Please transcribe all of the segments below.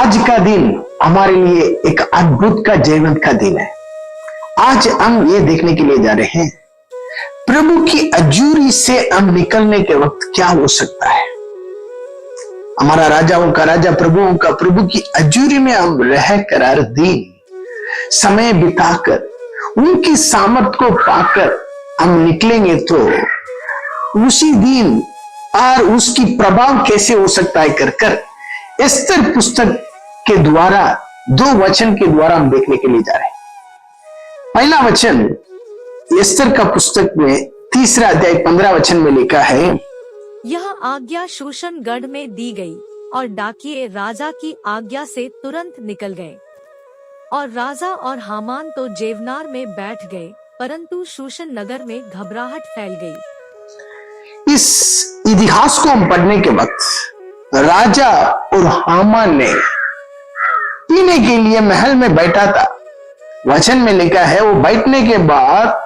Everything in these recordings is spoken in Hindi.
आज का दिन हमारे लिए एक अद्भुत का जीवन का दिन है। आज हम ये देखने के लिए जा रहे हैं प्रभु की अजूरी से हम निकलने के वक्त क्या हो सकता है। हमारा राजाओं का राजा प्रभुओं का प्रभु की अजूरी में हम रह कर हर दिन समय बिताकर उनकी सामर्थ को पाकर हम निकलेंगे तो उसी दिन और उसकी प्रभाव कैसे हो सकता है कर एस्तर पुस्तक के द्वारा दो वचन के द्वारा हम देखने के लिए जा रहे हैं। पहला वचन एस्तर का पुस्तक में 3 अध्याय 15 वचन में लिखा है, यह आज्ञा शूशनगढ़ में दी गई और डाकिये राजा की आज्ञा से तुरंत निकल गए और राजा और हामान तो जेवनार में बैठ गए, परंतु शूशन नगर में घबराहट फैल गई। इस इतिहास को हम पढ़ने के वक्त राजा और हामान ने पीने के लिए महल में बैठा था। वचन में लिखा है वो बैठने के बाद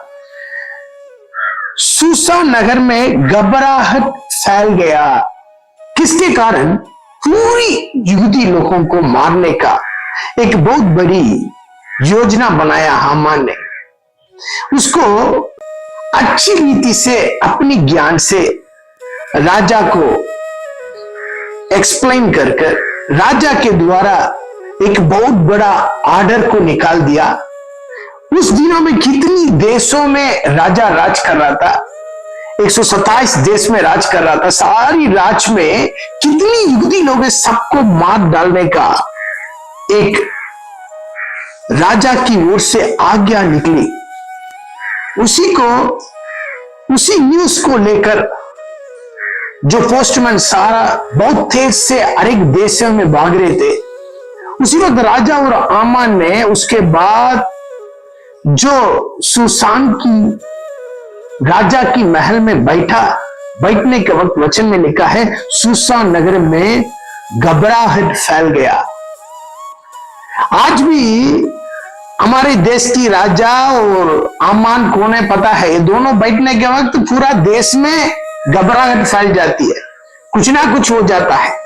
शूशन नगर में घबराहट फैल गया। किसके कारण? पूरी यहूदी लोगों को मारने का एक बहुत बड़ी योजना बनाया हामान ने। उसको अच्छी रीति से अपनी ज्ञान से राजा को एक्सप्लेन कर राजा के द्वारा एक बहुत बड़ा ऑर्डर को निकाल दिया। उस दिनों में कितनी देशों में राजा राज कर रहा था, 127 देश में राज कर रहा था। सारी राज में कितनी यहूदी लोग सबको मार डालने का एक राजा की ओर से आज्ञा निकली। उसी न्यूज को लेकर जो पोस्टमैन सारा बहुत तेज से हर एक देशों में भाग रहे थे, उसी वक्त राजा और हामान ने उसके बाद जो सुसान की राजा की महल में बैठने के वक्त वचन में लिखा है सुसान नगर में घबराहट फैल गया। आज भी हमारे देश की राजा और हामान कौन है पता है? ये दोनों बैठने के वक्त पूरा देश में घबराहट फैल जाती है, कुछ ना कुछ हो जाता है।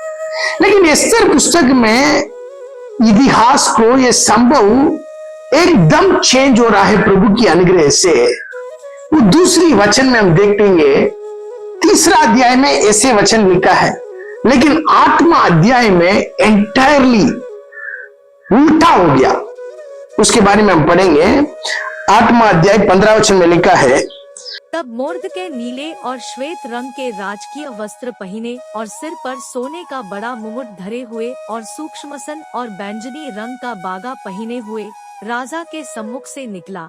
लेकिन एस्तर पुस्तक में इतिहास को यह संभव एकदम चेंज हो रहा है प्रभु की अनुग्रह से। वो दूसरी वचन में हम देखेंगे, 3 अध्याय में ऐसे वचन लिखा है, लेकिन 8वां अध्याय में एंटायरली उल्टा हो गया। उसके बारे में हम पढ़ेंगे। 8वां अध्याय 15 वचन में लिखा है, तब मोर्दकै नीले और श्वेत रंग के राजकीय वस्त्र पहने और सिर पर सोने का बड़ा मुकुट धरे हुए और सूक्ष्मसन और बैंजनी रंग का बागा पहने हुए राजा के सम्मुख से निकला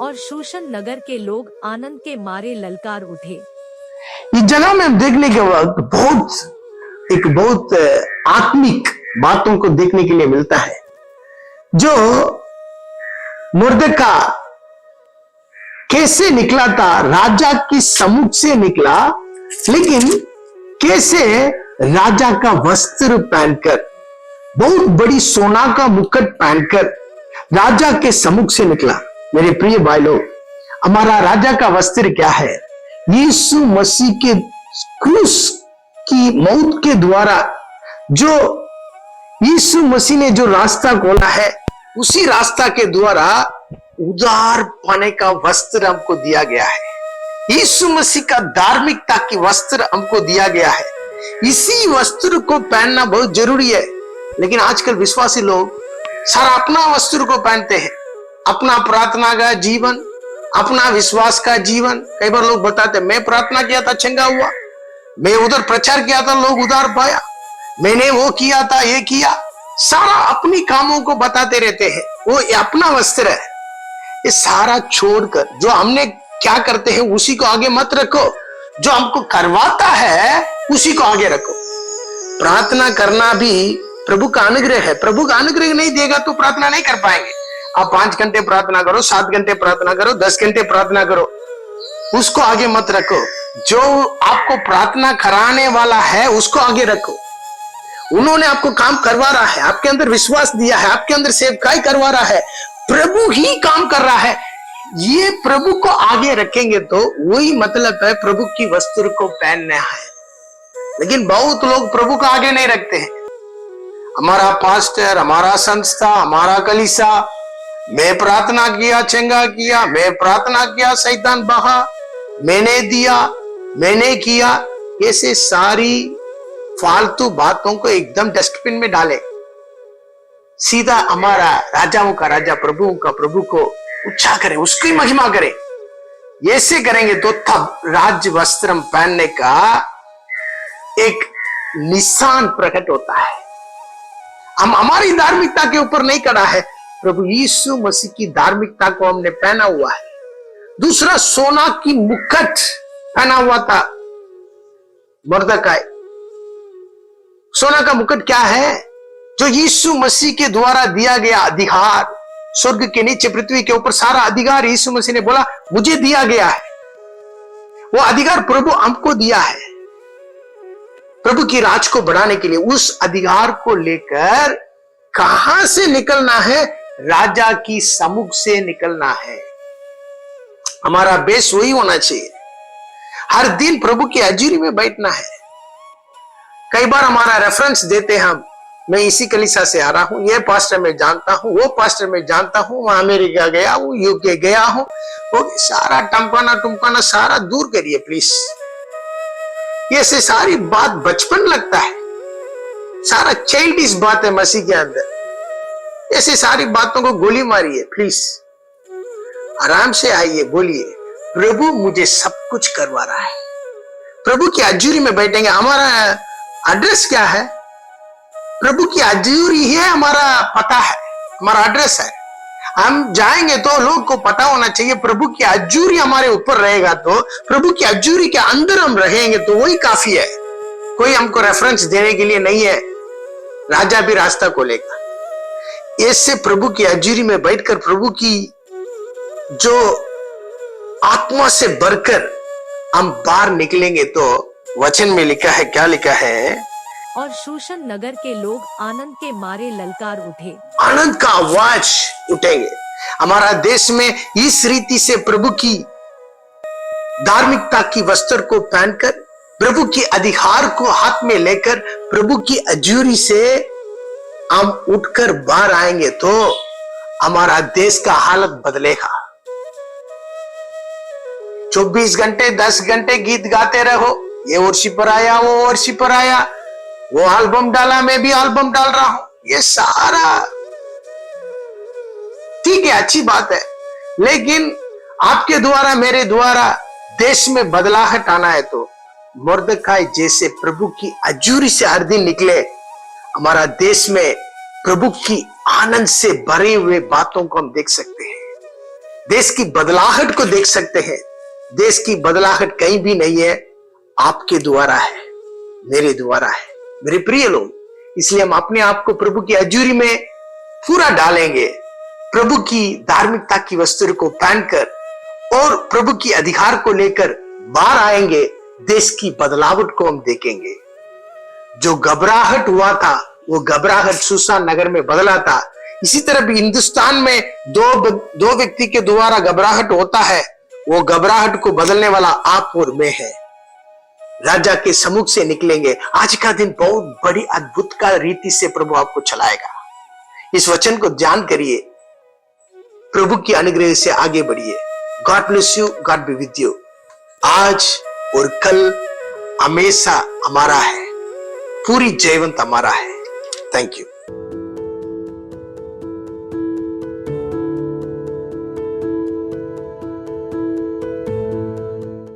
और शूशन नगर के लोग आनंद के मारे ललकार उठे। इस जगह में हम देखने के वक्त बहुत आत्मिक बातों को देखने के लिए मिलता है। जो मुर्दका कैसे निकला था, राजा की सम्मुख से निकला, लेकिन कैसे राजा का वस्त्र पहनकर, बहुत बड़ी सोना का मुकुट पहनकर राजा के सम्मुख से निकला। मेरे प्रिय भाई लोग, हमारा राजा का वस्त्र क्या है? यीशु मसीह के क्रूस की मौत के द्वारा जो यीशु मसीह ने जो रास्ता खोला है, उसी रास्ता के द्वारा उदार पाने का वस्त्र हमको दिया गया है। यीशु मसीह का धार्मिकता की वस्त्र हमको दिया गया है। इसी वस्त्र को पहनना बहुत जरूरी है। लेकिन आजकल विश्वासी लोग सारा अपना वस्त्र को पहनते हैं, अपना प्रार्थना का जीवन, अपना विश्वास का जीवन। कई बार लोग बताते, मैं प्रार्थना किया था चंगा हुआ, मैं उधर प्रचार किया था लोग उधार पाया, मैंने वो किया था ये किया। सारा अपनी कामों को बताते रहते हैं, वो अपना वस्त्र है। ये सारा छोड़कर जो हमने क्या करते हैं उसी को आगे मत रखो, जो हमको करवाता है उसी को आगे रखो। प्रार्थना करना भी प्रभु का अनुग्रह है। प्रभु का अनुग्रह नहीं देगा तो प्रार्थना नहीं कर पाएंगे। आप 5 घंटे प्रार्थना करो, 7 घंटे प्रार्थना करो, 10 घंटे प्रार्थना करो, उसको आगे मत रखो। जो आपको प्रार्थना कराने वाला है उसको आगे रखो। उन्होंने आपको काम करवा रहा है, आपके अंदर विश्वास दिया है, आपके अंदर सेवकाई करवा रहा है, प्रभु ही काम कर रहा है। ये प्रभु को आगे रखेंगे तो वही मतलब है प्रभु की वस्त्र को पहनना है। लेकिन बहुत लोग प्रभु को आगे नहीं रखते हैं, हमारा पास्टर, हमारा संस्था, हमारा कलीसा, मैं प्रार्थना किया, चंगा किया, मैं प्रार्थना किया, शैतान बहा, मैंने दिया, मैंने किया, ऐसे सारी फालतू बातों को एकदम डस्टबिन में डालें। सीधा हमारा राजाओं का राजा, प्रभुओं का प्रभु को ऊंचा करें, उसकी महिमा करें। ऐसे करेंगे तो तब राज वस्त्रम पहनने का एक निशान प्रकट होता है। हम हमारी धार्मिकता के ऊपर नहीं करा है, प्रभु यीशु मसीह की धार्मिकता को हमने पहना हुआ है। दूसरा, सोना की मुकुट पहना हुआ था मुर्दकाई। सोना का मुकुट क्या है? जो यीशु मसीह के द्वारा दिया गया अधिकार, स्वर्ग के नीचे पृथ्वी के ऊपर सारा अधिकार यीशु मसीह ने बोला मुझे दिया गया है। वो अधिकार प्रभु हमको दिया है प्रभु की राज को बढ़ाने के लिए। उस अधिकार को लेकर कहां से निकलना है? राजा की सम्मुख से निकलना है। हमारा बेस वही होना चाहिए। हर दिन प्रभु की हजूरी में बैठना है। कई बार हमारा रेफरेंस देते हम, मैं इसी कलीसिया से आ रहा हूं, ये पास्टर मैं जानता हूं, वो पास्टर मैं जानता हूं, वहां अमेरिका गया हूं, यूके गया हूं। वो सारा टमकाना सारा दूर करिए प्लीज। ये से सारी बात बचपन लगता है, सारा चाइल्डिश बात है मसीह के अंदर। ऐसी सारी बातों को गोली मारिए प्लीज। आराम से आइए, बोलिए प्रभु मुझे सब कुछ करवा रहा है। प्रभु की हजूरी में बैठेंगे। हमारा एड्रेस क्या है? प्रभु की हजूरी है, हमारा पता है, हमारा एड्रेस है। हम जाएंगे तो लोग को पता होना चाहिए प्रभु की हजूरी हमारे ऊपर रहेगा, तो प्रभु की हजूरी के अंदर हम रहेंगे तो वही काफी है। कोई हमको रेफरेंस देने के लिए नहीं है, राजा भी रास्ता खोलेगा। ऐसे प्रभु की हजूरी में बैठकर प्रभु की जो आत्मा से भरकर हम बाहर निकलेंगे तो वचन में लिखा है, क्या लिखा है? और शूशन नगर के लोग आनंद के मारे ललकार उठे। आनंद का आवाज उठेंगे। हमारा देश में इस रीति से प्रभु की धार्मिकता की वस्त्र को पहनकर, प्रभु की अधिकार को हाथ में लेकर, प्रभु की हजूरी से हम उठकर बाहर आएंगे तो हमारा देश का हालत बदलेगा। 24 घंटे 10 घंटे गीत गाते रहो, ये वर्षी पर आया, वो वर्षी पर आया, वो एल्बम डाला, मैं भी एल्बम डाल रहा हूं, ये सारा ठीक है, अच्छी बात है, लेकिन आपके द्वारा, मेरे द्वारा देश में बदलाहट आना है तो मुर्दकाई जैसे प्रभु की हजूरी से हर दिन निकले। हमारा देश में प्रभु की आनंद से भरे हुए बातों को हम देख सकते हैं, देश की बदलाहट को देख सकते हैं। देश की बदलाहट कहीं भी नहीं है, आपके द्वारा है, मेरे द्वारा है, मेरे प्रिय लोग। इसलिए हम अपने आप को प्रभु की हजूरी में पूरा डालेंगे, प्रभु की धार्मिकता की वस्त्र को पहनकर और प्रभु की अधिकार को लेकर बाहर आएंगे। देश की बदलावट को हम देखेंगे। जो घबराहट हुआ था वो घबराहट सुसान नगर में बदला था। इसी तरह भी हिंदुस्तान में दो व्यक्ति के द्वारा घबराहट होता है, वो घबराहट को बदलने वाला आप और मैं है। राजा के सम्मुख से निकलेंगे। आज का दिन बहुत बड़ी अद्भुत का रीति से प्रभु आपको चलाएगा। इस वचन को ध्यान करिए, प्रभु की अनुग्रह से आगे बढ़िए। God bless you, God be with you. आज और कल हमेशा हमारा है, पूरी जयवंत हमारा है। Thank you.